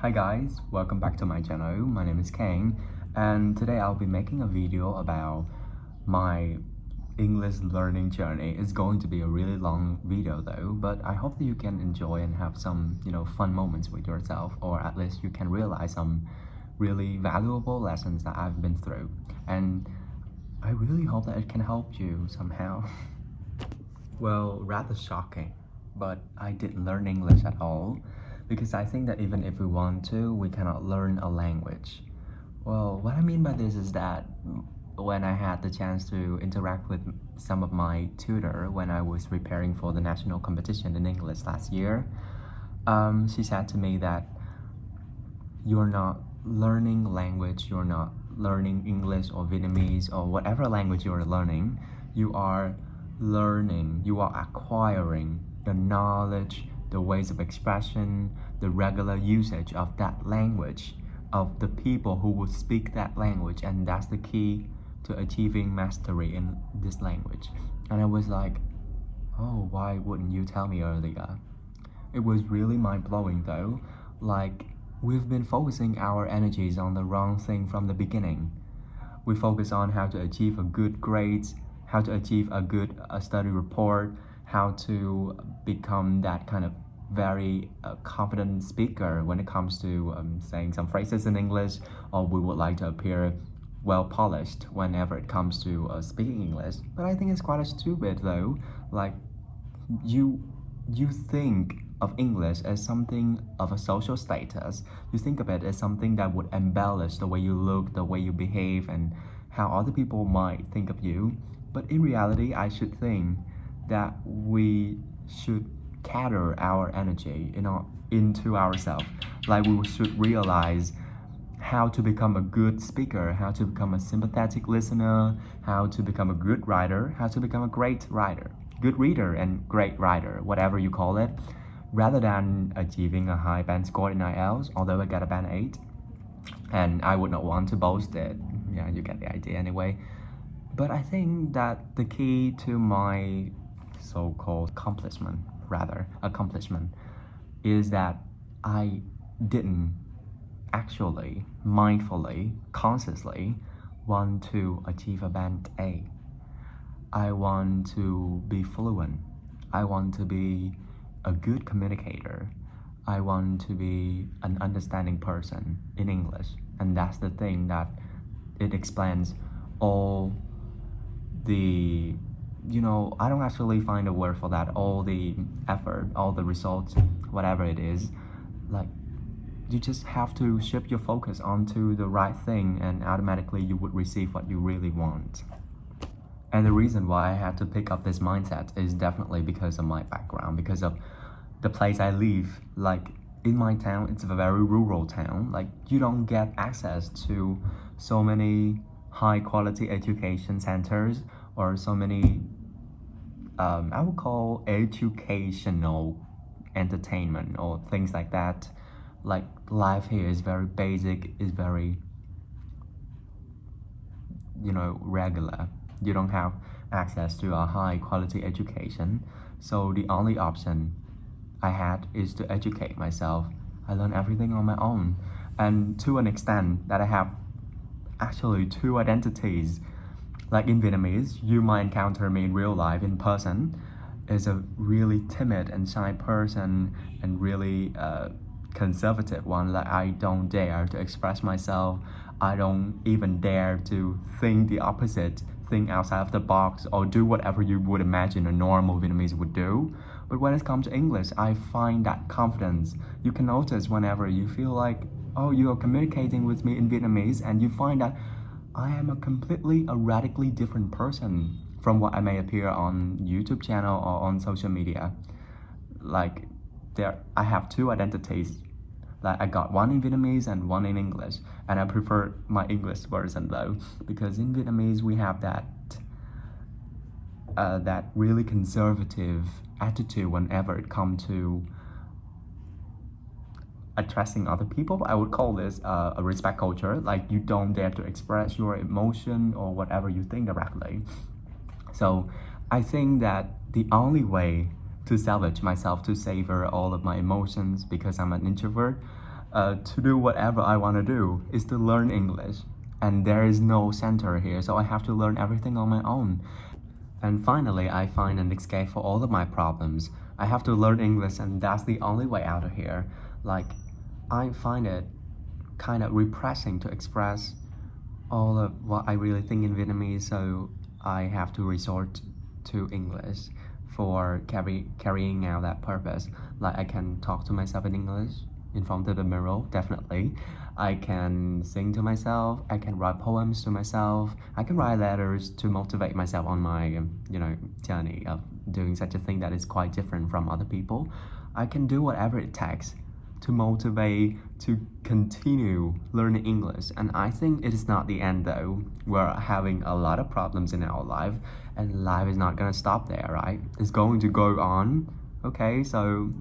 Hi guys, welcome back to my channel. My name is Kane, and today I'll be making a video about my English learning journey. It's going to be a really long video though, but I hope that you can enjoy and have some, fun moments with yourself, or at least you can realize some really valuable lessons that I've been through. And I really hope that it can help you somehow. Well, rather shocking, but I didn't learn English at all because I think that even if we want to, we cannot learn a language. Well, what I mean by this is that when I had the chance to interact with some of my tutor when I was preparing for the national competition in English last year, she said to me that you're not learning language, you're not learning English or Vietnamese or whatever language you're learning, you are learning, you are acquiring the knowledge, the ways of expression, the regular usage of that language, of the people who would speak that language, and that's the key to achieving mastery in this language. And I was like, oh, why wouldn't you tell me earlier? It was really mind-blowing though. Like, we've been focusing our energies on the wrong thing from the beginning. We focus on how to achieve a good grades, how to achieve a good study report, how to become that kind of very confident speaker when it comes to saying some phrases in English, or we would like to appear well polished whenever it comes to speaking English. But I think it's quite stupid though. Like, you think of English as something of a social status. You think of it as something that would embellish the way you look, the way you behave, and how other people might think of you. But in reality, I should think that we should cater our energy into ourselves. Like, we should realize how to become a good speaker, how to become a sympathetic listener, how to become a good writer, how to become a great writer, good reader and great writer, whatever you call it, rather than achieving a high band score in IELTS, although I got a band 8. And I would not want to boast it. Yeah, you get the idea anyway. But I think that the key to my so-called accomplishment, is that I didn't actually, mindfully, consciously want to achieve a band A. I want to be fluent. I want to be a good communicator. I want to be an understanding person in English. And that's the thing that it explains all the, I don't actually find a word for that, all the effort, all the results, whatever it is. Like, you just have to shift your focus onto the right thing, and automatically you would receive what you really want. And the reason why I had to pick up this mindset is definitely because of my background, because of the place I live. Like, in my town, it's a very rural town. Like, you don't get access to so many high quality education centers or so many I would call educational entertainment or things like that. Like, life here is very basic, is very regular. You don't have access to a high quality education, so the only option I had is to educate myself. I learned everything on my own, and to an extent that I have actually two identities. Like, in Vietnamese, you might encounter me in real life, in person, as a really timid and shy person, and really conservative one. Like, I don't dare to express myself. I don't even dare to think the opposite, think outside of the box, or do whatever you would imagine a normal Vietnamese would do. But when it comes to English, I find that confidence. You can notice whenever you feel like, oh, you are communicating with me in Vietnamese, and you find that I am a radically different person from what I may appear on YouTube channel or on social media. Like, I have two identities. Like, I got one in Vietnamese and one in English, and I prefer my English version though, because in Vietnamese we have that really conservative attitude whenever it comes to addressing other people. I would call this a respect culture. Like, you don't dare to express your emotion or whatever you think directly. So I think that the only way to salvage myself, to savor all of my emotions, because I'm an introvert, to do whatever I want to do is to learn English, and there is no center here, so I have to learn everything on my own. And finally, I find an escape for all of my problems. I have to learn English, and that's the only way out of here. Like, I find it kind of repressing to express all of what I really think in Vietnamese, so I have to resort to English for carrying out that purpose. Like, I can talk to myself in English in front of the mirror, definitely. I can sing to myself, I can write poems to myself, I can write letters to motivate myself on my, journey of doing such a thing that is quite different from other people. I can do whatever it takes to motivate to continue learning English. And I think it is not the end though. We're having a lot of problems in our life, and life is not gonna stop there, right? It's going to go on, okay? So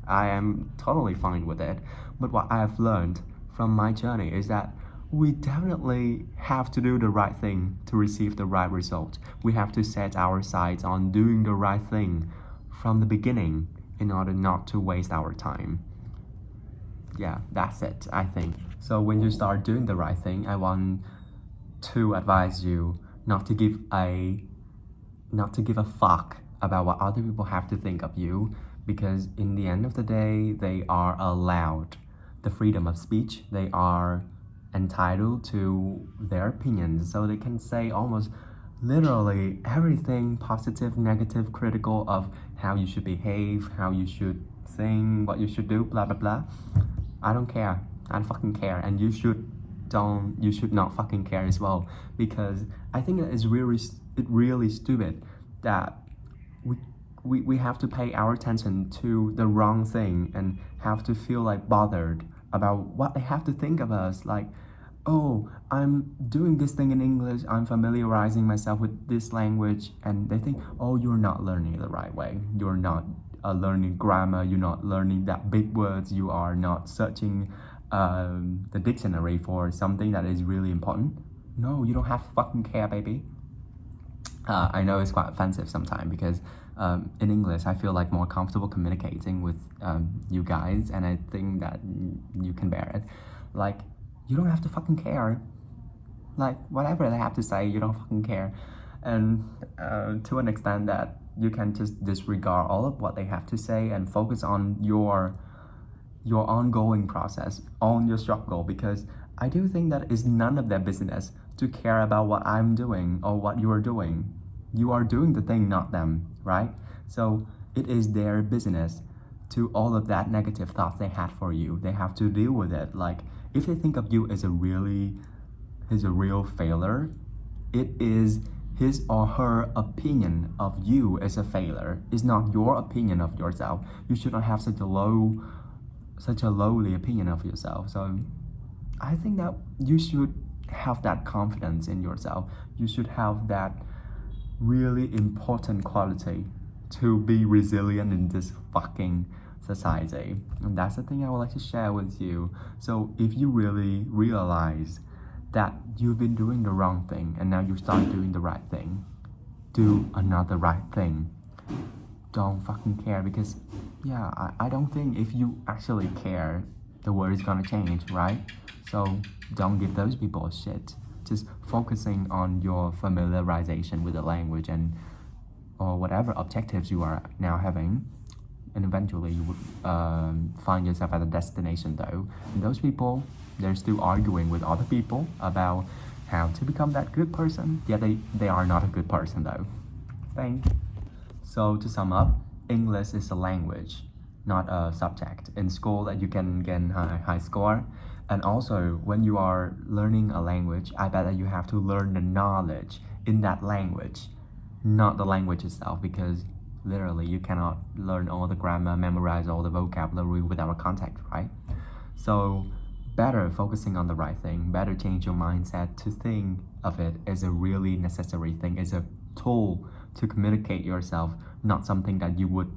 I am totally fine with it. But what I have learned from my journey is that we definitely have to do the right thing to receive the right result. We have to set our sights on doing the right thing from the beginning in order not to waste our time. Yeah, that's it, I think. So when you start doing the right thing, I want to advise you not to give a fuck about what other people have to think of you, because in the end of the day, they are allowed the freedom of speech. They are entitled to their opinions, so they can say almost literally everything positive, negative, critical of how you should behave, how you should think, what you should do, blah blah blah. I don't care. I don't fucking care, and you should not fucking care as well, because I think that it's really stupid that we have to pay our attention to the wrong thing and have to feel like bothered about what they have to think of us. Like, oh, I'm doing this thing in English, I'm familiarizing myself with this language, and they think, oh, you're not learning it the right way. You're not learning grammar, you're not learning that big words, you are not searching the dictionary for something that is really important. No, you don't have to fucking care, baby. I know it's quite offensive sometimes because in English I feel like more comfortable communicating with you guys, and I think that you can bear it. Like, you don't have to fucking care. Like, whatever they have to say, you don't fucking care. And to an extent that you can just disregard all of what they have to say and focus on your ongoing process, on your struggle, because I do think that it's none of their business to care about what I'm doing or what you are doing. You are doing the thing, not them, right? So it is their business to all of that negative thoughts they had for you. They have to deal with it. Like, if they think of you as a real failure, it is his or her opinion of you as a failure. It's not your opinion of yourself. You should not have such a lowly opinion of yourself. So I think that you should have that confidence in yourself. You should have that really important quality to be resilient in this fucking society. And that's the thing I would like to share with you. So if you really realize that you've been doing the wrong thing and now you start doing the right thing, do another right thing. Don't fucking care, because I don't think if you actually care, the world is gonna change, right? So don't give those people a shit. Just focusing on your familiarization with the language and or whatever objectives you are now having, and eventually you would find yourself at a destination though. And those people, they're still arguing with other people about how to become that good person. Yeah, they are not a good person though. Thanks. So to sum up, English is a language, not a subject. In school that you can get high score. And also when you are learning a language, I bet that you have to learn the knowledge in that language, not the language itself, because literally you cannot learn all the grammar, memorize all the vocabulary without a context, right? So better focusing on the right thing, better change your mindset to think of it as a really necessary thing, as a tool to communicate yourself, not something that you would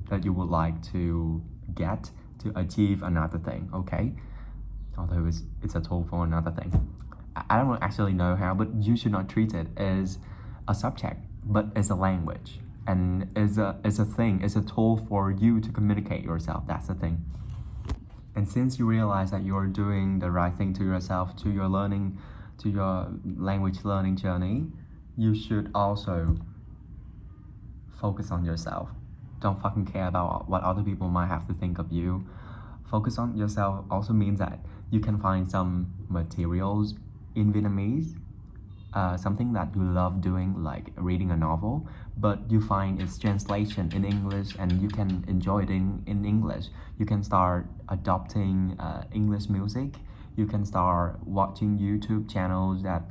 like to get to achieve another thing, okay? Although it's a tool for another thing. I don't actually know how, but you should not treat it as a subject, but as a language, and as a thing, as a tool for you to communicate yourself. That's the thing. And since you realize that you're doing the right thing to yourself, to your learning, to your language learning journey, you should also focus on yourself. Don't fucking care about what other people might have to think of you. Focus on yourself also means that you can find some materials in Vietnamese, something that you love doing, like reading a novel, but you find its translation in English and you can enjoy it in English. You can start adopting English music. You can start watching YouTube channels that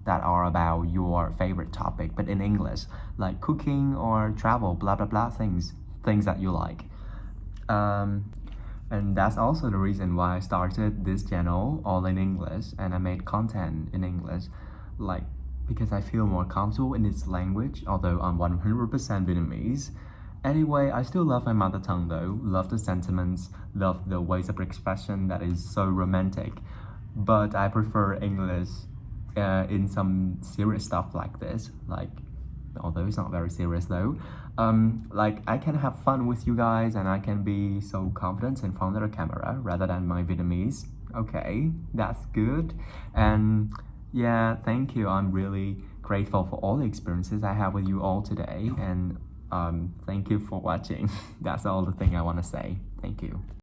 are about your favorite topic, but in English, like cooking or travel, blah blah blah, things that you like. And that's also the reason why I started this channel all in English, and I made content in English, like because I feel more comfortable in its language, although I'm 100% Vietnamese. Anyway, I still love my mother tongue though, love the sentiments, love the ways of expression that is so romantic, but I prefer English in some serious stuff like this, like, although it's not very serious though, like I can have fun with you guys and I can be so confident in front of the camera rather than my Vietnamese. Okay, that's good. And yeah, thank you. I'm really grateful for all the experiences I have with you all today, and thank you for watching. That's all the thing I want to say. Thank you.